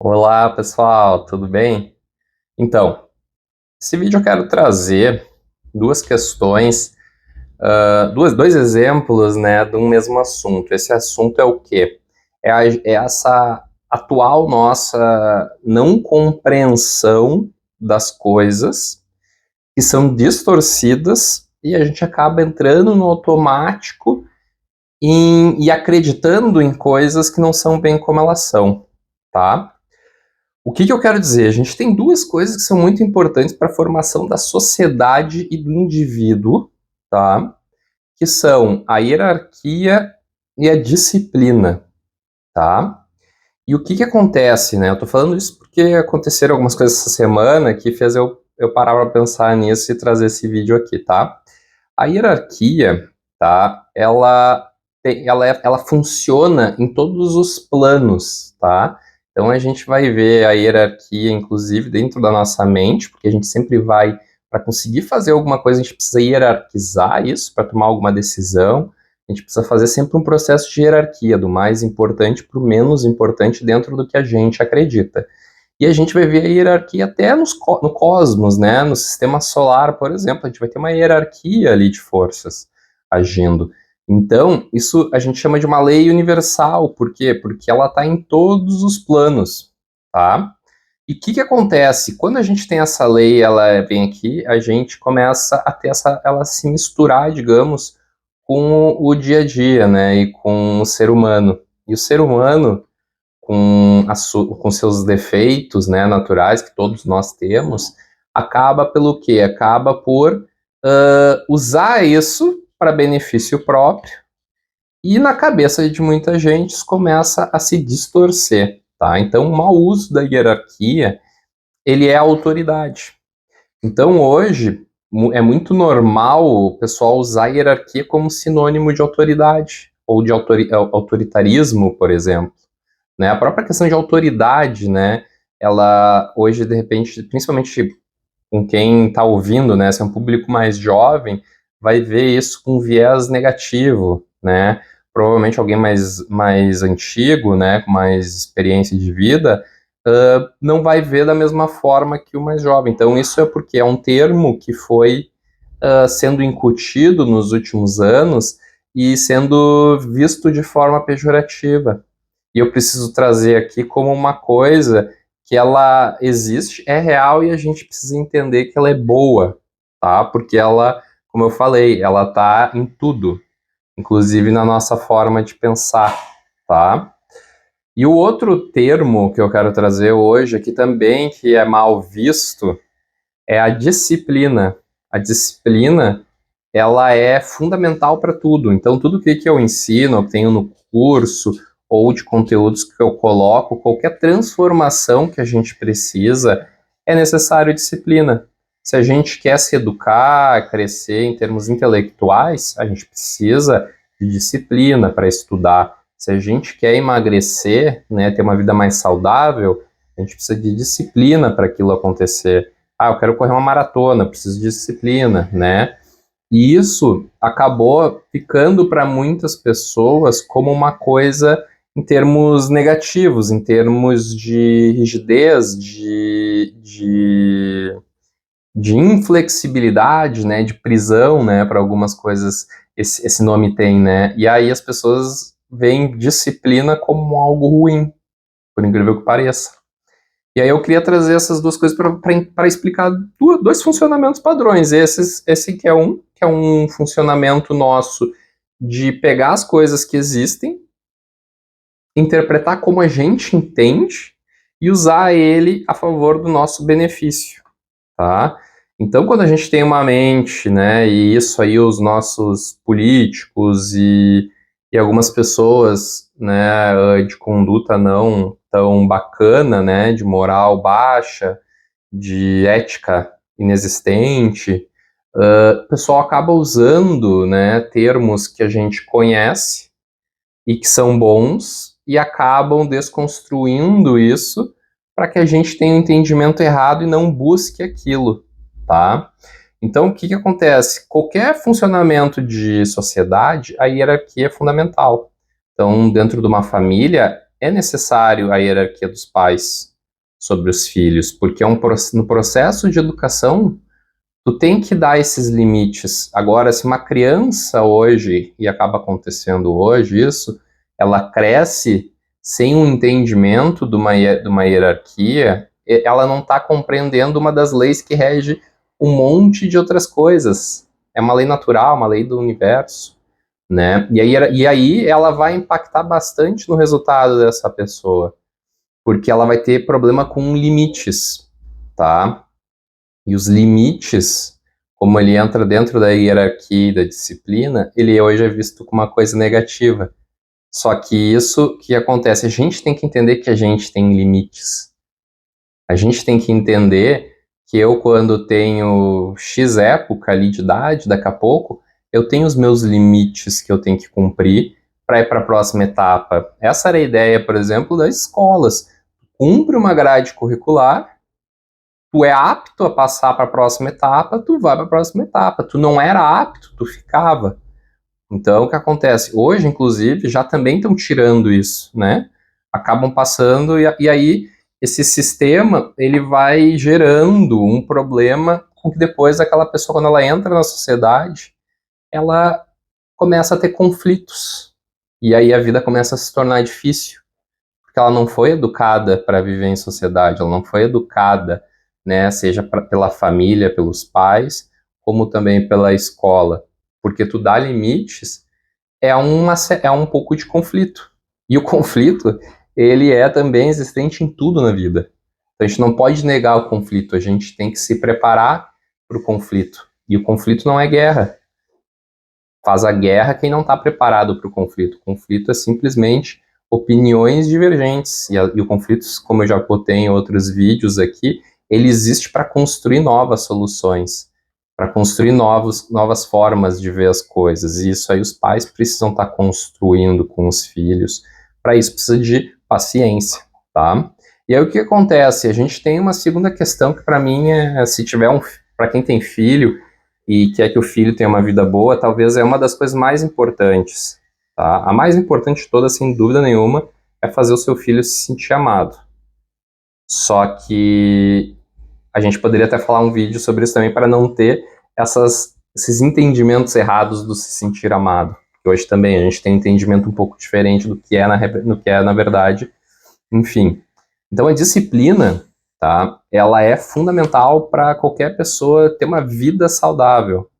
Olá, pessoal, tudo bem? Então, esse vídeo eu quero trazer duas questões, dois exemplos, né, de um mesmo assunto. Esse assunto é o quê? É essa atual nossa não compreensão das coisas que são distorcidas e a gente acaba entrando no automático e acreditando em coisas que não são bem como elas são, tá? O que eu quero dizer? A gente tem duas coisas que são muito importantes para a formação da sociedade e do indivíduo, tá? Que são a hierarquia e a disciplina, tá? E o que acontece, né? Eu tô falando isso porque aconteceram algumas coisas essa semana que fez eu parar para pensar nisso e trazer esse vídeo aqui, tá? A hierarquia, tá? Ela funciona em todos os planos, tá? Então a gente vai ver a hierarquia, inclusive, dentro da nossa mente, porque a gente sempre vai, para conseguir fazer alguma coisa, a gente precisa hierarquizar isso, para tomar alguma decisão. A gente precisa fazer sempre um processo de hierarquia, do mais importante para o menos importante dentro do que a gente acredita. E a gente vai ver a hierarquia até no cosmos, né? No sistema solar, por exemplo, a gente vai ter uma hierarquia ali de forças agindo. Então, isso a gente chama de uma lei universal. Por quê? Porque ela está em todos os planos, tá? E o que acontece? Quando a gente tem essa lei, ela vem aqui, a gente começa a ter ela se misturar, digamos, com o dia a dia, né? E com o ser humano. E o ser humano, com seus defeitos, né, naturais, que todos nós temos, acaba pelo quê? Acaba por usar isso para benefício próprio e na cabeça de muita gente isso começa a se distorcer, tá? Então, o mau uso da hierarquia, ele é a autoridade. Então, hoje, é muito normal o pessoal usar a hierarquia como sinônimo de autoridade ou de autoritarismo, por exemplo, né? A própria questão de autoridade, né? Ela hoje, de repente, principalmente com quem está ouvindo, né? Se é um público mais jovem, vai ver isso com viés negativo, né? Provavelmente alguém mais antigo, né? Com mais experiência de vida, não vai ver da mesma forma que o mais jovem. Então, isso é porque é um termo que foi sendo incutido nos últimos anos e sendo visto de forma pejorativa. E eu preciso trazer aqui como uma coisa que ela existe, é real e a gente precisa entender que ela é boa, tá? Porque ela, como eu falei, ela tá em tudo, inclusive na nossa forma de pensar, tá? E o outro termo que eu quero trazer hoje aqui também, que é mal visto, é a disciplina. A disciplina, ela é fundamental para tudo. Então, tudo que eu ensino, eu tenho no curso, ou de conteúdos que eu coloco, qualquer transformação que a gente precisa, é necessário disciplina. Se a gente quer se educar, crescer em termos intelectuais, a gente precisa de disciplina para estudar. Se a gente quer emagrecer, né, ter uma vida mais saudável, a gente precisa de disciplina para aquilo acontecer. Ah, eu quero correr uma maratona, preciso de disciplina, né? E isso acabou ficando para muitas pessoas como uma coisa em termos negativos, em termos de rigidez, de inflexibilidade, né, de prisão, né, para algumas coisas esse nome tem, né? E aí as pessoas veem disciplina como algo ruim, por incrível que pareça. E aí eu queria trazer essas duas coisas para explicar dois funcionamentos padrões. Esse que é um funcionamento nosso de pegar as coisas que existem, interpretar como a gente entende e usar ele a favor do nosso benefício, tá? Então, quando a gente tem uma mente, né, e isso aí os nossos políticos e algumas pessoas, né, de conduta não tão bacana, né, de moral baixa, de ética inexistente, o pessoal acaba usando, né, termos que a gente conhece e que são bons e acabam desconstruindo isso para que a gente tenha um entendimento errado e não busque aquilo, tá? Então, o que acontece? Qualquer funcionamento de sociedade, a hierarquia é fundamental. Então, dentro de uma família, é necessário a hierarquia dos pais, sobre os filhos, porque no processo de educação, tu tem que dar esses limites. Agora, se uma criança hoje, e acaba acontecendo hoje isso, ela cresce sem um entendimento de uma hierarquia, ela não está compreendendo uma das leis que rege um monte de outras coisas. É uma lei natural, uma lei do universo, né? E aí ela vai impactar bastante no resultado dessa pessoa, porque ela vai ter problema com limites, tá? E os limites, como ele entra dentro da hierarquia e da disciplina, ele hoje é visto como uma coisa negativa. Só que isso que acontece, a gente tem que entender que a gente tem limites. A gente tem que entender que eu, quando tenho X época ali de idade, daqui a pouco, eu tenho os meus limites que eu tenho que cumprir para ir para a próxima etapa. Essa era a ideia, por exemplo, das escolas. Cumpre uma grade curricular, tu é apto a passar para a próxima etapa, tu vai para a próxima etapa. Tu não era apto, tu ficava. Então, o que acontece? Hoje, inclusive, já também estão tirando isso, né? Acabam passando e aí esse sistema, ele vai gerando um problema com que depois aquela pessoa, quando ela entra na sociedade, ela começa a ter conflitos. E aí a vida começa a se tornar difícil, porque ela não foi educada para viver em sociedade, ela não foi educada, né, seja pela família, pelos pais, como também pela escola. Porque tu dá limites é um pouco de conflito. E o conflito, ele é também existente em tudo na vida. Então a gente não pode negar o conflito, a gente tem que se preparar para o conflito. E o conflito não é guerra. Faz a guerra quem não está preparado para o conflito. O conflito é simplesmente opiniões divergentes. E o conflito, como eu já botei em outros vídeos aqui, ele existe para construir novas soluções, para construir novas formas de ver as coisas. E isso aí os pais precisam estar construindo com os filhos. Para isso precisa de paciência, tá? E aí o que acontece? A gente tem uma segunda questão que para mim é, se tiver para quem tem filho e quer que o filho tenha uma vida boa, talvez é uma das coisas mais importantes, tá? A mais importante de todas, sem dúvida nenhuma, é fazer o seu filho se sentir amado. Só que a gente poderia até falar um vídeo sobre isso também para não ter esses entendimentos errados do se sentir amado. Porque hoje também a gente tem um entendimento um pouco diferente do que é na verdade. Enfim. Então a disciplina, tá? Ela é fundamental para qualquer pessoa ter uma vida saudável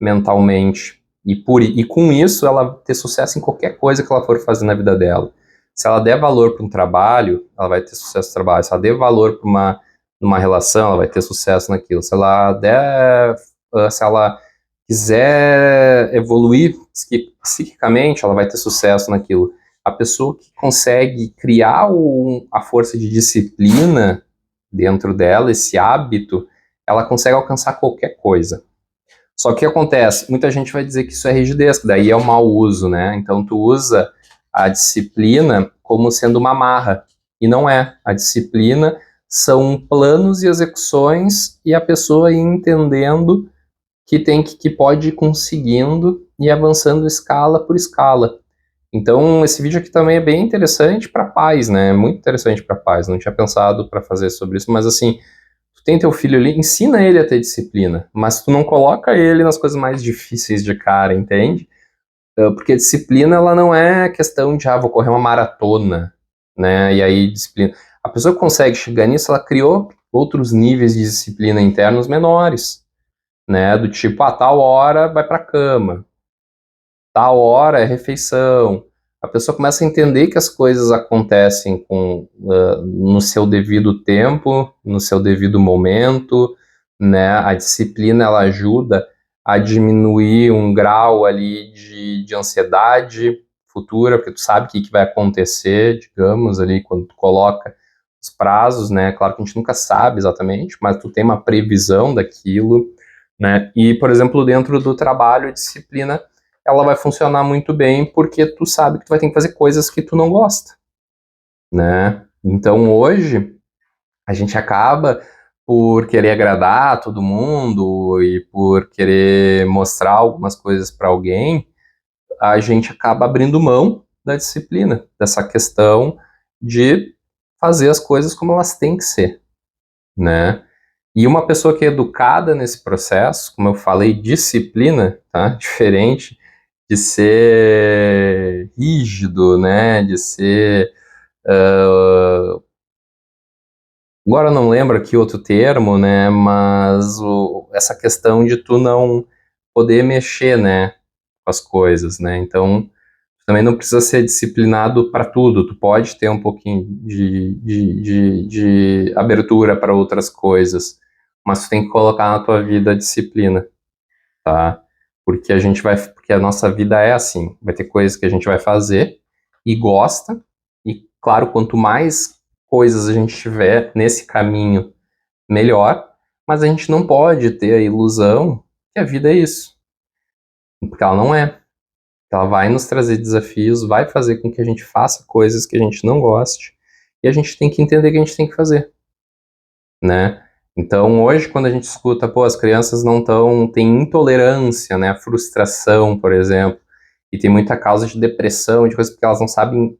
mentalmente. E com isso ela ter sucesso em qualquer coisa que ela for fazer na vida dela. Se ela der valor para um trabalho, ela vai ter sucesso no trabalho. Se ela der valor para uma relação, ela vai ter sucesso naquilo. Se ela quiser evoluir psiquicamente, ela vai ter sucesso naquilo. A pessoa que consegue criar a força de disciplina dentro dela, esse hábito, ela consegue alcançar qualquer coisa. Só que o que acontece? Muita gente vai dizer que isso é rigidez, que daí é o mau uso, né? Então tu usa a disciplina como sendo uma amarra, e não é. A disciplina são planos e execuções e a pessoa ir entendendo que pode ir conseguindo e avançando escala por escala. Então esse vídeo aqui também é bem interessante para pais, né? Muito interessante para pais. Não tinha pensado para fazer sobre isso, mas assim, tu tem teu filho ali, ensina ele a ter disciplina, mas tu não coloca ele nas coisas mais difíceis de cara, entende? Porque a disciplina, ela não é questão de, vou correr uma maratona, né, e aí disciplina. A pessoa que consegue chegar nisso, ela criou outros níveis de disciplina internos menores, né, do tipo, tal hora vai pra cama, tal hora é refeição. A pessoa começa a entender que as coisas acontecem no seu devido tempo, no seu devido momento, né, a disciplina, ela ajuda a diminuir um grau ali de ansiedade futura, porque tu sabe o que vai acontecer, digamos, ali, quando tu coloca os prazos, né, claro que a gente nunca sabe exatamente, mas tu tem uma previsão daquilo, né, e, por exemplo, dentro do trabalho, a disciplina, ela vai funcionar muito bem, porque tu sabe que tu vai ter que fazer coisas que tu não gosta, né, então hoje, a gente acaba por querer agradar todo mundo e por querer mostrar algumas coisas para alguém, a gente acaba abrindo mão da disciplina, dessa questão de fazer as coisas como elas têm que ser, né? E uma pessoa que é educada nesse processo, como eu falei, disciplina, tá? Diferente de ser rígido, né? De ser... agora eu não lembro aqui outro termo, né? Mas essa questão de tu não poder mexer, né? Com as coisas, né? Então, também não precisa ser disciplinado para tudo, tu pode ter um pouquinho de abertura para outras coisas, mas tu tem que colocar na tua vida a disciplina, tá? Porque a nossa vida é assim, vai ter coisas que a gente vai fazer e gosta, e claro, quanto mais coisas a gente tiver nesse caminho, melhor, mas a gente não pode ter a ilusão que a vida é isso, porque ela não é. Ela vai nos trazer desafios, vai fazer com que a gente faça coisas que a gente não goste, e a gente tem que entender que a gente tem que fazer, né? Então, hoje, quando a gente escuta, pô, as crianças não têm intolerância, né, frustração, por exemplo, e tem muita causa de depressão, de coisas porque elas não sabem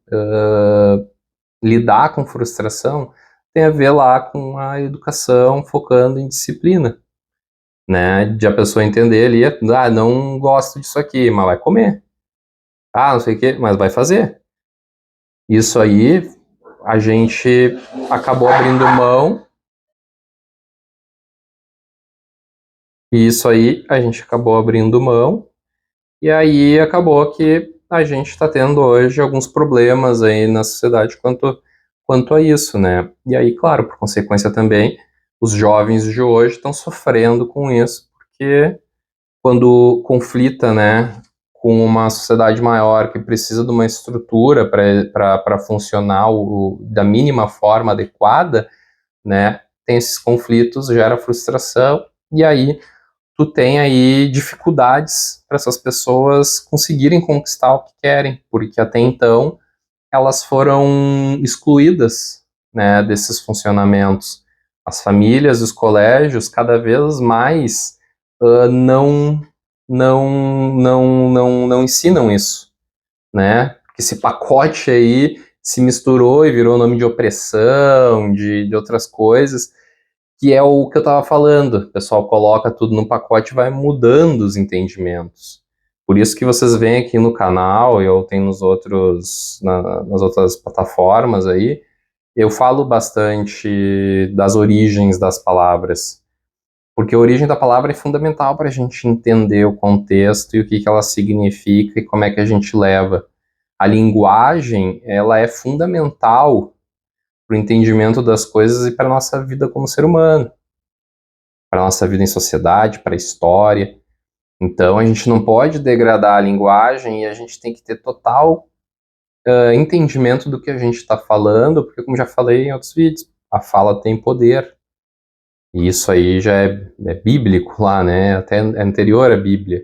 lidar com frustração, tem a ver lá com a educação focando em disciplina, né, de a pessoa entender ali, não gosto disso aqui, mas vai comer. Não sei o que, mas vai fazer. Isso aí a gente acabou abrindo mão, e isso aí a gente acabou abrindo mão, e aí acabou que a gente está tendo hoje alguns problemas aí na sociedade quanto a isso, né? E aí, claro, por consequência também, os jovens de hoje estão sofrendo com isso, porque quando conflita, né, com uma sociedade maior que precisa de uma estrutura para funcionar da mínima forma adequada, né, tem esses conflitos, gera frustração, e aí tu tem aí dificuldades para essas pessoas conseguirem conquistar o que querem, porque até então elas foram excluídas, né, desses funcionamentos. As famílias, os colégios, cada vez mais não, não ensinam isso, né? Porque esse pacote aí se misturou e virou nome de opressão, de outras coisas, que é o que eu estava falando. O pessoal coloca tudo no pacote e vai mudando os entendimentos. Por isso que vocês veem aqui no canal, eu tenho nas outras plataformas aí, eu falo bastante das origens das palavras. Porque a origem da palavra é fundamental para a gente entender o contexto e o que ela significa e como é que a gente leva. A linguagem, ela é fundamental para o entendimento das coisas e para a nossa vida como ser humano, para a nossa vida em sociedade, para a história. Então, a gente não pode degradar a linguagem e a gente tem que ter total entendimento do que a gente está falando, porque, como já falei em outros vídeos, a fala tem poder. E isso aí já é bíblico lá, né? Até é anterior à Bíblia,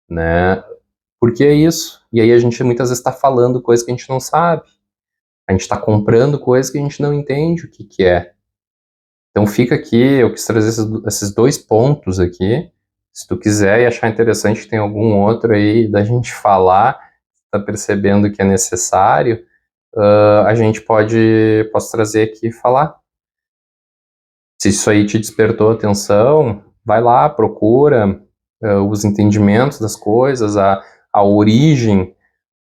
né? Porque é isso. E aí a gente muitas vezes está falando coisas que a gente não sabe. A gente está comprando coisas que a gente não entende o que é. Então fica aqui, eu quis trazer esses dois pontos aqui. Se tu quiser e achar interessante, tem algum outro aí da gente falar, tá percebendo que é necessário, a gente posso trazer aqui e falar. Se isso aí te despertou atenção, vai lá, procura os entendimentos das coisas, a origem,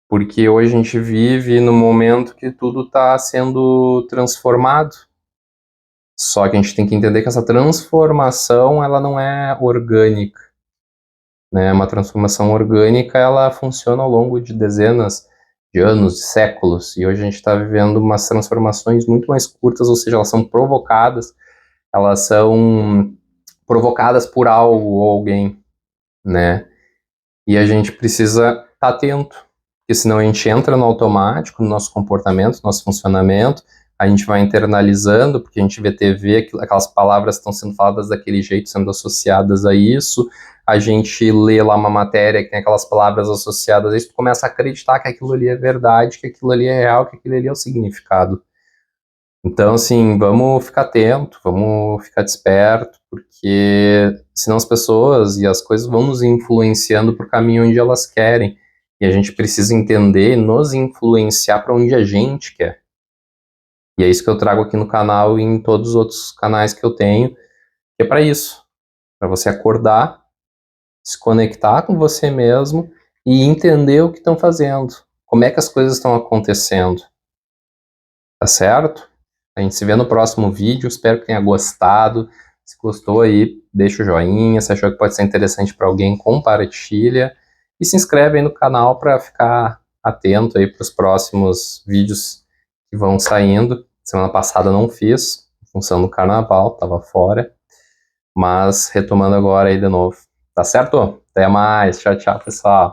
porque hoje a gente vive no momento que tudo está sendo transformado. Só que a gente tem que entender que essa transformação, ela não é orgânica, né? Uma transformação orgânica, ela funciona ao longo de dezenas de anos, de séculos, e hoje a gente está vivendo umas transformações muito mais curtas, ou seja, elas são provocadas por algo ou alguém, né? E a gente precisa estar atento, porque senão a gente entra no automático, no nosso comportamento, no nosso funcionamento, a gente vai internalizando, porque a gente vê TV, aquelas palavras estão sendo faladas daquele jeito, sendo associadas a isso, a gente lê lá uma matéria que tem aquelas palavras associadas a isso, tu começa a acreditar que aquilo ali é verdade, que aquilo ali é real, que aquilo ali é o significado. Então, assim, vamos ficar atento, vamos ficar desperto, porque senão as pessoas e as coisas vão nos influenciando para o caminho onde elas querem. E a gente precisa entender e nos influenciar para onde a gente quer. E é isso que eu trago aqui no canal e em todos os outros canais que eu tenho, que é para isso, para você acordar, se conectar com você mesmo e entender o que estão fazendo, como é que as coisas estão acontecendo, tá certo? A gente se vê no próximo vídeo, espero que tenha gostado. Se gostou aí, deixa o joinha, se achou que pode ser interessante para alguém, compartilha e se inscreve aí no canal para ficar atento aí para os próximos vídeos que vão saindo. Semana passada não fiz, em função do carnaval, tava fora, mas retomando agora aí de novo. Tá certo? Até mais, tchau, tchau, pessoal.